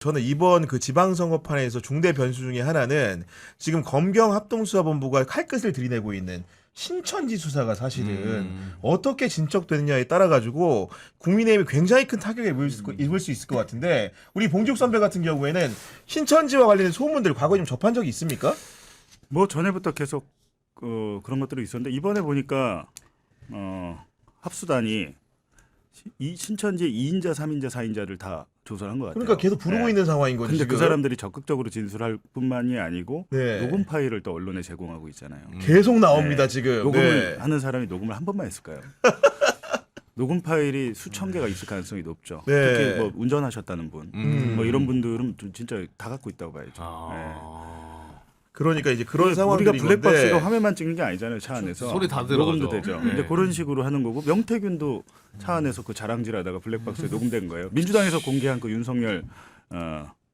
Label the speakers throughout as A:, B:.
A: 저는 이번 그 지방선거판에서 중대 변수 중에 하나는 지금 검경합동수사본부가 칼끝을 들이내고 있는 신천지 수사가 사실은 어떻게 진척되느냐에 따라 가지고 국민의힘이 굉장히 큰 타격을 입을 수 있을 것 같은데 우리 봉지욱 선배 같은 경우에는 신천지와 관련된 소문들 과거에 좀 접한 적이 있습니까?
B: 뭐 전에부터 계속 그런 것들이 있었는데 이번에 보니까 합수단이 이 신천지 2인자, 3인자, 4인자를 다 조사를 한 것 같아요.
A: 그러니까 계속 부르고 있는 상황인 거죠.
B: 근데
A: 지금.
B: 그 사람들이 적극적으로 진술할 뿐만이 아니고
A: 네.
B: 녹음 파일을 또 언론에 제공하고 있잖아요.
A: 계속 나옵니다.
B: 네.
A: 지금.
B: 녹음을
A: 네.
B: 하는 사람이 녹음을 한 번만 했을까요? 녹음 파일이 수천 개가 있을 가능성이 높죠.
A: 네.
B: 특히 뭐 운전하셨다는 분, 뭐 이런 분들은 좀 진짜 다 갖고 있다고 봐야죠.
A: 그러니까 이제 그런
B: 우리가
A: 상황들인
B: 블랙박스로
A: 건데
B: 화면만 찍는 게 아니잖아요. 차 안에서
C: 소리 다 들어가죠.
B: 녹음도 되죠.
C: 네.
B: 근데 그런 식으로 하는 거고 명태균도 차 안에서 그 자랑질하다가 블랙박스에 녹음된 거예요. 민주당에서 공개한 그 윤석열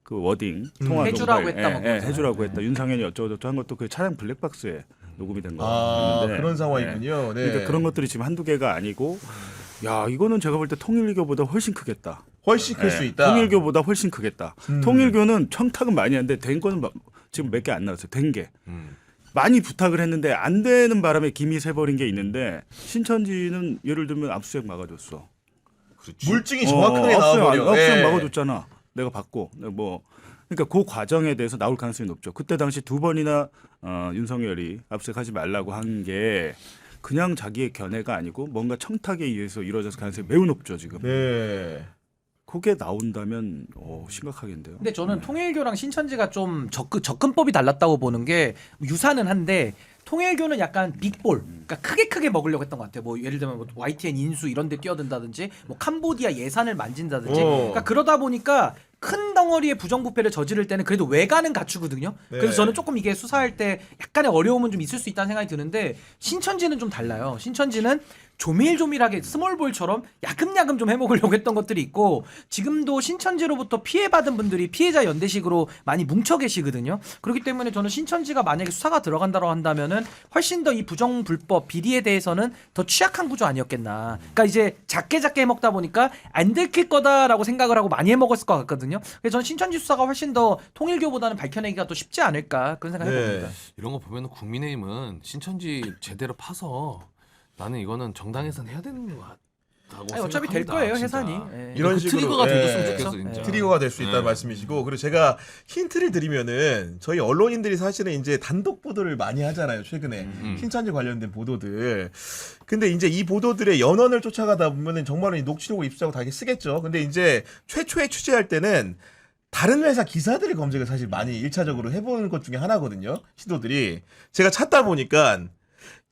B: 그 워딩 통화
D: 해주라고
B: 녹음
D: 했다 뭐
B: 파일, 해주라고 했다. 윤상현이 어쩌고저쩌고 한 것도 그 차량 블랙박스에 녹음이 된 거였는데
A: 그런 상황이군요. 네.
B: 그러니까 그런 것들이 지금 한두 개가 아니고 야 이거는 제가 볼 때 통일교보다 훨씬 크겠다.
A: 훨씬 클 수 있다.
B: 통일교보다 훨씬 크겠다. 통일교는 청탁은 많이 하는데 된 거는 지금 몇 개 안 나왔어요. 된 게. 많이 부탁을 했는데 안 되는 바람에 김이 새버린 게 있는데 신천지는 예를 들면 압수수색 막아줬어.
A: 물증이 정확하게 나와버려.
B: 압수수색
A: 예.
B: 막아줬잖아. 내가 받고 뭐 그러니까 그 과정에 대해서 나올 가능성이 높죠. 그때 당시 두 번이나 윤석열이 압수수색하지 말라고 한 게 그냥 자기의 견해가 아니고 뭔가 청탁에 의해서 이루어졌을 가능성이 매우 높죠 지금.
A: 네.
B: 그게 나온다면 심각하겠는데요.
D: 근데 저는 통일교랑 신천지가 좀 접근법이 달랐다고 보는 게 유사는 한데 통일교는 약간 빅볼, 그러니까 크게 먹으려고 했던 것 같아요. 뭐 예를 들면 뭐 YTN 인수 이런 데 뛰어든다든지 뭐 캄보디아 예산을 만진다든지 그러니까 그러다 보니까 큰 덩어리의 부정부패를 저지를 때는 그래도 외관은 갖추거든요.
A: 네.
D: 그래서 저는 조금 이게 수사할 때 약간의 어려움은 좀 있을 수 있다는 생각이 드는데 신천지는 좀 달라요. 신천지는 조밀조밀하게 스몰볼처럼 야금야금 좀 해먹으려고 했던 것들이 있고 지금도 신천지로부터 피해받은 분들이 피해자 연대식으로 많이 뭉쳐 계시거든요. 그렇기 때문에 저는 신천지가 만약에 수사가 들어간다고 한다면은 훨씬 더 이 부정불법 비리에 대해서는 더 취약한 구조 아니었겠나. 그러니까 이제 작게 해먹다 보니까 안 들킬 거다라고 생각을 하고 많이 해먹었을 것 같거든요. 그래서 저는 신천지 수사가 훨씬 더 통일교보다는 밝혀내기가 더 쉽지 않을까 그런 생각을 해봅니다.
C: 이런 거 보면 국민의힘은 신천지 제대로 파서 나는 이거는 정당 해산 해야 되는 것 같다고
D: 아니, 어차피 될
C: 생각합니다,
D: 거예요
C: 진짜.
D: 해산이. 예.
A: 이런
C: 그
A: 식으로
C: 트리거가 돼줬으면
A: 예.
C: 좋겠어 진짜.
A: 트리거가 될 수 있다는 말씀이시고 그리고 제가 힌트를 드리면은 저희 언론인들이 사실은 이제 단독 보도를 많이 하잖아요 최근에 신천지 관련된 보도들. 근데 이제 이 보도들의 연원을 쫓아가다 보면은 정말로 이 녹취록을 입수하고 다 이렇게 쓰겠죠. 근데 이제 최초에 취재할 때는 다른 회사 기사들의 검색을 사실 많이 1차적으로 해보는 것 중에 하나거든요. 시도들이. 제가 찾다 보니까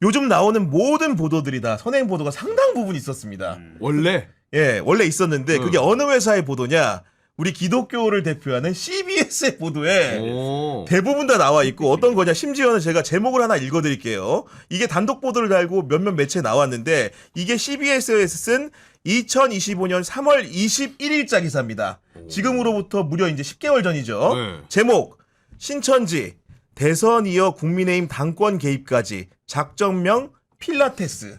A: 요즘 나오는 모든 보도들이 다 선행 보도가 상당 부분 있었습니다.
C: 원래
A: 예, 원래 있었는데 그게 어느 회사의 보도냐? 우리 기독교를 대표하는 CBS의 보도에
C: 오.
A: 대부분 다 나와 있고 어떤 거냐? 심지어는 제가 제목을 하나 읽어드릴게요. 이게 단독 보도를 달고 몇몇 매체에 나왔는데 이게 CBS에서 쓴 2025년 3월 21일자 기사입니다. 지금으로부터 무려 이제 10개월 전이죠.
C: 네.
A: 제목 신천지 대선 이어 국민의힘 당권 개입까지 작정명 필라테스.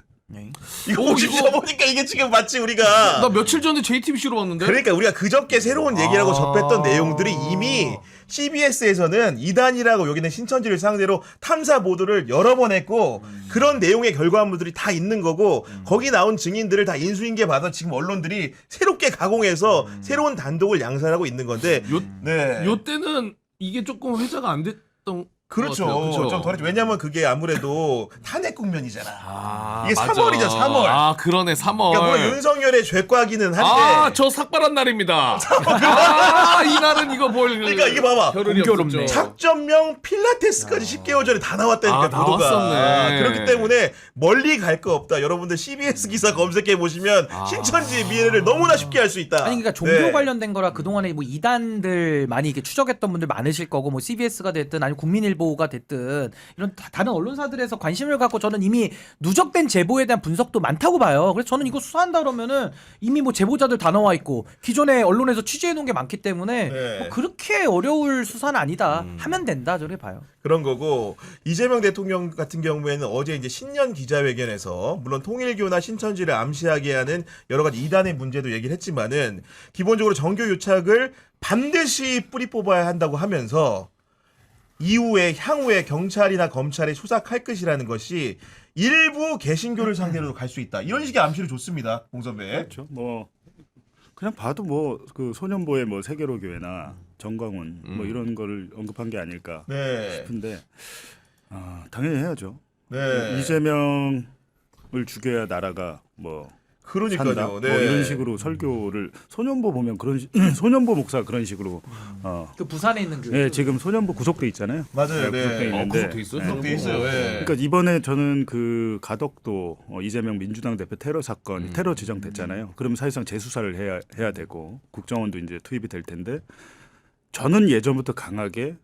A: 이거 혹시 보니까 이게 지금 마치 우리가
C: 나 며칠 전에 JTBC로 봤는데.
A: 그러니까 우리가 그저께 새로운 얘기라고 접했던 내용들이 이미 CBS에서는 이단이라고 여기는 신천지를 상대로 탐사 보도를 여러 번 했고 그런 내용의 결과물들이 다 있는 거고 거기 나온 증인들을 다 인수인계 받아 지금 언론들이 새롭게 가공해서 새로운 단독을 양산하고 있는 건데
C: 요 때는 이게 조금 회자가 안 됐던.
A: 그렇죠.
C: 것 같아요.
A: 좀 덜했죠. 왜냐면 그게 아무래도 탄핵 국면이잖아.
C: 아,
A: 이게
C: 맞아.
A: 3월이죠, 3월.
C: 아, 그러네, 3월.
A: 그러니까 물론 윤석열의 죄과기는 한데
C: 아, 저 삭발한 날입니다. 아, 이 날은 이거 볼.
A: 그러니까 이게 봐봐.
C: 혈흔이
D: 공교롭네.
C: 없었죠.
A: 작전명 필라테스까지 10개월 전에 다 나왔다니까
C: 아,
A: 보도가.
C: 나왔었네.
A: 그렇기 때문에 멀리 갈 거 없다. 여러분들 CBS 기사 검색해 보시면 신천지의 미래를 너무나 쉽게 알 수 있다.
D: 아니 그러니까 종교
A: 네.
D: 관련된 거라 그동안에 뭐 이단들 많이 이렇게 추적했던 분들 많으실 거고 뭐 CBS가 됐든 아니면 국민일보가 됐든 이런 다른 언론사들에서 관심을 갖고 저는 이미 누적된 제보에 대한 분석도 많다고 봐요. 그래서 저는 이거 수사한다 그러면은 이미 뭐 제보자들 다 나와 있고 기존에 언론에서 취재해 놓은 게 많기 때문에 때문에
A: 네.
D: 뭐 그렇게 어려울 수사는 아니다. 하면 된다 저렇게 봐요.
A: 그런 거고 이재명 대통령 같은 경우에는 어제 이제 신년 기자회견에서 물론 통일교나 신천지를 암시하게 하는 여러 가지 이단의 문제도 얘기를 했지만은 기본적으로 정교 유착을 반드시 뿌리 뽑아야 한다고 하면서 이후에 향후에 경찰이나 검찰이 수사할 것이라는 것이 일부 개신교를 상대로도 갈 수 있다. 이런 식의 암시를 줬습니다, 봉 선배.
B: 그렇죠. 뭐 그냥 봐도 뭐 그 소년보의 뭐 세계로 교회나 정광훈 뭐 이런 거를 언급한 게 아닐까
A: 네,
B: 싶은데 당연히 해야죠.
A: 네.
B: 이재명을 죽여야 나라가 뭐
A: 그러니까요.
B: 산다.
A: 네.
B: 뭐 이런 식으로 설교를 소년보 보면 그런 소년보 목사가 그런 식으로
D: 그 부산에 있는 교회.
B: 네, 지금 소년보 구속돼 있잖아요.
A: 맞아요. 네.
B: 구속돼 있는데
C: 구속돼 있어요?
A: 구속돼 있어요. 네.
B: 그러니까 이번에 저는 그 가덕도 이재명 민주당 대표 테러 사건 테러 지정됐잖아요. 그러면 사실상 재수사를 해야 되고 국정원도 이제 투입이 될 텐데 저는 예전부터 강하게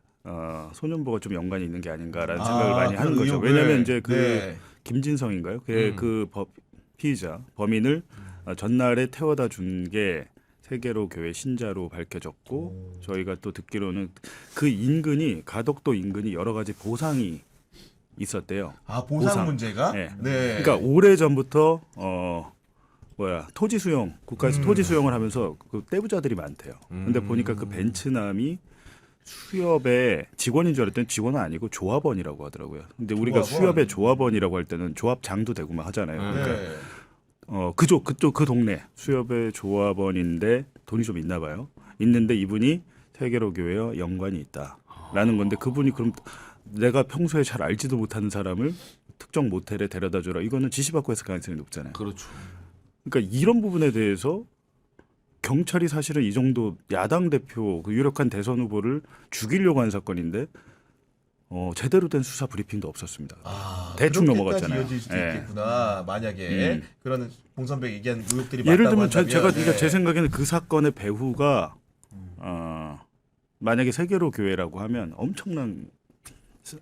B: 소년보가 좀 연관이 있는 게 아닌가라는 생각을 많이 하는 거죠.
A: 의혹을.
B: 왜냐하면 이제 그
A: 네.
B: 김진성인가요? 그 피의자 범인을 전날에 태워다 준 게 세계로 교회 신자로 밝혀졌고 저희가 또 듣기로는 그 인근이 가덕도 인근이 여러 가지 보상이 있었대요.
A: 아, 보상 문제가?
B: 네.
A: 네.
B: 그러니까 오래 전부터 토지 수용 국가에서 토지 수용을 하면서 그 떼부자들이 많대요. 근데 보니까 그 벤츠남이 수협의 직원인 줄 알았더니 직원은 아니고 조합원이라고 하더라고요. 근데 우리가
A: 조합원?
B: 수협의 조합원이라고 할 때는 조합장도 되고 막 하잖아요. 그러니까
A: 네.
B: 그쪽 그 동네 수협의 조합원인데 돈이 좀 있나 봐요. 있는데 이분이 세계로 교회와 연관이 있다라는 건데 그분이 그럼 내가 평소에 잘 알지도 못하는 사람을 특정 모텔에 데려다 줘라. 이거는 지시받고 했을 가능성이 높잖아요.
C: 그렇죠.
B: 그러니까 이런 부분에 대해서 경찰이 사실은 이 정도 야당 대표 그 유력한 대선 후보를 죽이려고 한 사건인데 제대로 된 수사 브리핑도 없었습니다. 대충
A: 그렇게까지
B: 넘어갔잖아요.
A: 이어질 수도
B: 예.
A: 있겠구나. 만약에 그런 봉 선배 얘기한 의혹들이
B: 예를
A: 맞다고
B: 들면
A: 한다면,
B: 제가
A: 네.
B: 제 생각에는 그 사건의 배후가 만약에 세계로 교회라고 하면 엄청난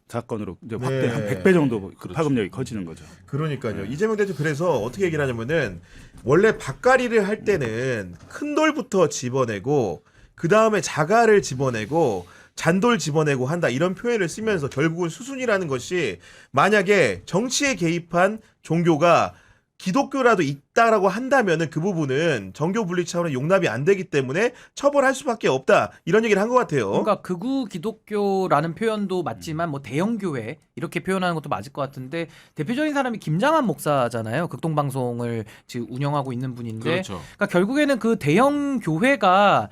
B: 사건으로 이제 확대
A: 네.
B: 한 100배 정도 그 파급력이 커지는 거죠.
A: 그러니까요. 이재명 대표 그래서 어떻게 얘기를 하냐면은 원래 밭가리를 할 때는 큰 돌부터 집어내고 그 다음에 자갈을 집어내고 잔돌 집어내고 한다 이런 표현을 쓰면서 결국은 수순이라는 것이 만약에 정치에 개입한 종교가 기독교라도 있다라고 한다면은 그 부분은 정교 분리 차원의 용납이 안 되기 때문에 처벌할 수밖에 없다 이런 얘기를 한 것 같아요.
D: 그러니까 극우 기독교라는 표현도 맞지만 뭐 대형 교회 이렇게 표현하는 것도 맞을 것 같은데 대표적인 사람이 김장한 목사잖아요. 극동방송을 지금 운영하고 있는 분인데
C: 그렇죠.
D: 그러니까 결국에는 그 대형 교회가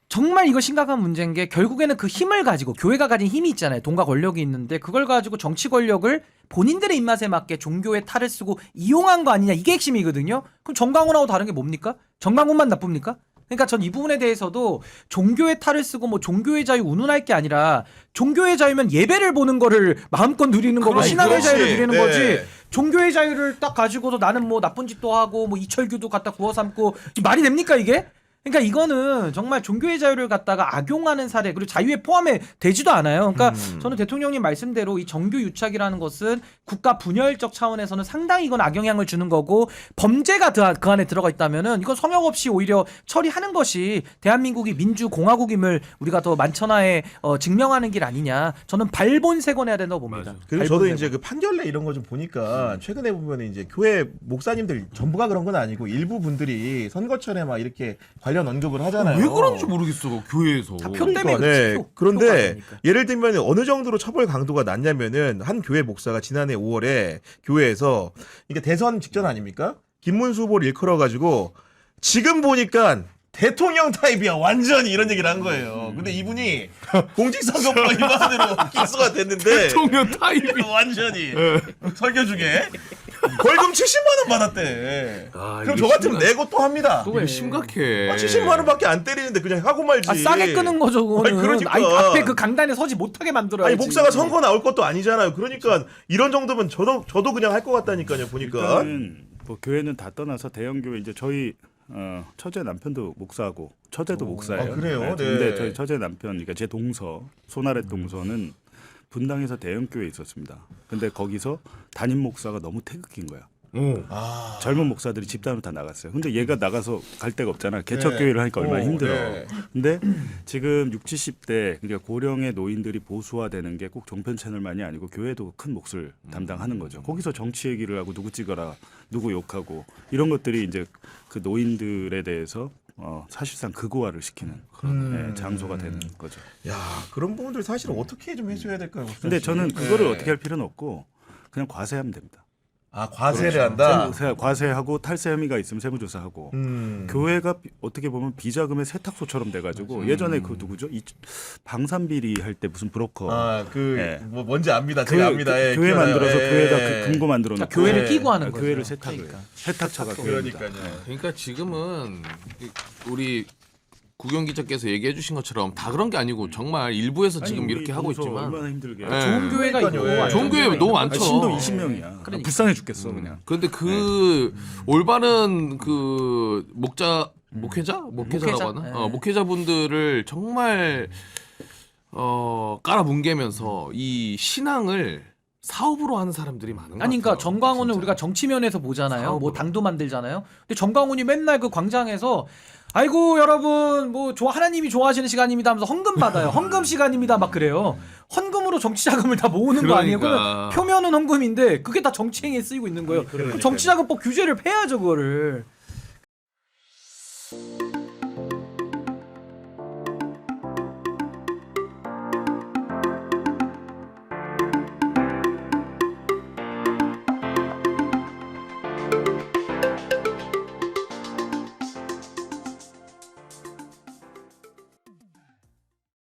D: 정말 이거 심각한 문제인 게 결국에는 그 힘을 가지고 교회가 가진 힘이 있잖아요. 돈과 권력이 있는데 그걸 가지고 정치 권력을 본인들의 입맛에 맞게 종교의 탈을 쓰고 이용한 거 아니냐 이게 핵심이거든요. 그럼 정광훈하고 다른 게 뭡니까? 정광훈만 나쁩니까? 그러니까 전 이 부분에 대해서도 종교의 탈을 쓰고 뭐 종교의 자유 운운할 게 아니라 종교의 자유면 예배를 보는 거를 마음껏 누리는 거고
A: 아니,
D: 신앙의
A: 그렇지.
D: 자유를 누리는
A: 네.
D: 거지. 종교의 자유를 딱 가지고도 나는 뭐 나쁜 짓도 하고 뭐 이철규도 갖다 구워 삼고 말이 됩니까 이게? 그러니까 이거는 정말 종교의 자유를 갖다가 악용하는 사례 그리고 자유에 포함에 되지도 않아요. 그러니까 저는 대통령님 말씀대로 이 정교 유착이라는 것은 국가 분열적 차원에서는 상당히 이건 악영향을 주는 거고 범죄가 그 안에 들어가 있다면은 이건 성역 없이 오히려 처리하는 것이 대한민국이 민주공화국임을 우리가 더 만천하에 증명하는 길 아니냐. 저는 발본색원해야 된다고 봅니다.
C: 맞아요.
A: 그리고 저도
D: 발본색원.
A: 이제 그 판결례 이런 거 좀 보니까 최근에 보면 이제 교회 목사님들 전부가 그런 건 아니고 일부 분들이 선거철에 막 이렇게 관련 언급을 하잖아요.
C: 왜 그런지 모르겠어 교회에서.
D: 다 표 때문에
A: 네.
D: 표가
A: 그런데
D: 아니니까.
A: 예를 들면 어느 정도로 처벌 강도가 낮냐면은 한 교회 목사가 지난해 5월에 교회에서 이게 대선 직전 아닙니까? 김문수 후보를 일컬어 가지고 지금 보니까 대통령 타입이야 완전히 이런 얘기를 한 거예요. 근데 이분이 공직선거법 위반으로 기소가 됐는데
C: 대통령 타입이.
A: 완전히 설교 중에 벌금 70만 원 받았대.
C: 아,
A: 그럼
C: 이거
A: 저 같으면
C: 심각-
A: 내고 또 합니다.
D: 또
C: 이거
D: 왜?
C: 심각해.
A: 70만 원밖에 안 때리는데 그냥 하고 말지.
D: 아, 싸게 끄는 거죠, 그거는.
A: 아니, 그러니까.
D: 아니, 앞에 그 강단에 서지 못하게 만들어야지.
A: 아니 목사가 선거 나올 것도 아니잖아요. 그러니까 이런 정도면 저도 그냥 할 것 같다니까요. 보니까.
B: 일단은 뭐 교회는 다 떠나서 대형 교회 이제 저희 처제 남편도 목사고 처제도 목사예요.
A: 아, 그래요? 네.
B: 근데 저희 처제 남편 그러니까 제 동서 소나렛 동서는 분당에서 대형 교회에 있었습니다. 근데 거기서 담임 목사가 너무 태극기인 거야.
A: 아.
B: 젊은 목사들이 집단으로 다 나갔어요. 근데 얘가 나가서 갈 데가 없잖아. 개척교회를 하니까 얼마나 힘들어.
A: 네.
B: 근데 지금 60, 70대 그러니까 고령의 노인들이 보수화되는 게 꼭 종편 채널만이 아니고 교회도 큰 몫을 담당하는 거죠. 거기서 정치 얘기를 하고 누구 찍어라, 누구 욕하고 이런 것들이 이제 그 노인들에 대해서 사실상 극우화를 시키는 예, 장소가 되는 거죠.
A: 야, 그런 부분들 사실은 어떻게 좀 해줘야 될까요?
B: 근데 저는 그거를 어떻게 할 필요는 없고 그냥 과세하면 됩니다.
A: 아, 과세를 한다.
B: 과세하고 탈세 혐의가 있으면 세무조사하고 교회가 어떻게 보면 비자금의 세탁소처럼 돼가지고 예전에 그 누구죠? 방산비리 할 때 무슨 브로커 예.
A: 뭐 뭔지 압니다. 제가 압니다. 예,
B: 교회
A: 기억나요.
B: 만들어서
A: 예.
B: 교회가 그 금고 만들어 놓고
D: 그러니까 교회를
A: 네.
D: 끼고 하는 거죠.
B: 교회를 세탁을
D: 그러니까.
B: 세탁처가 교회입니다.
A: 그러니까요.
C: 그러니까 지금은 우리 구경 기자께서 얘기해 주신 것처럼 다 그런 게 아니고 정말 일부에서 지금
B: 아니,
C: 이렇게
B: 우리
C: 하고
B: 보면서
C: 있지만
B: 얼마나 힘들게
C: 예.
D: 좋은 교회가 있고
A: 그러니까요.
D: 안
C: 좋은 교회
D: 교회가
C: 너무
D: 있고.
C: 많죠.
B: 신도 20명이야.
D: 그러니까.
B: 불쌍해 죽겠어 그냥.
C: 그런데 그 올바른 그 목회자라고 하나?
D: 네.
C: 목회자분들을 정말 깔아뭉개면서 이 신앙을 사업으로 하는 사람들이 많은 것 같아요.
D: 아니 그러니까 정광훈을
C: 진짜.
D: 우리가 정치면에서 보잖아요. 뭐
C: 사업으로.
D: 당도 만들잖아요. 근데 정광훈이 맨날 그 광장에서 아이고 여러분 뭐 하나님이 좋아하시는 시간입니다 하면서 헌금 받아요. 헌금 시간입니다 막 그래요. 헌금으로 정치 자금을 다 모으는 거 아니에요?
C: 그러니까.
D: 그러면 표면은 헌금인데 그게 다 정치행위에 쓰이고 있는 거예요. 그럼 정치자금법 규제를 폐야죠 그거를.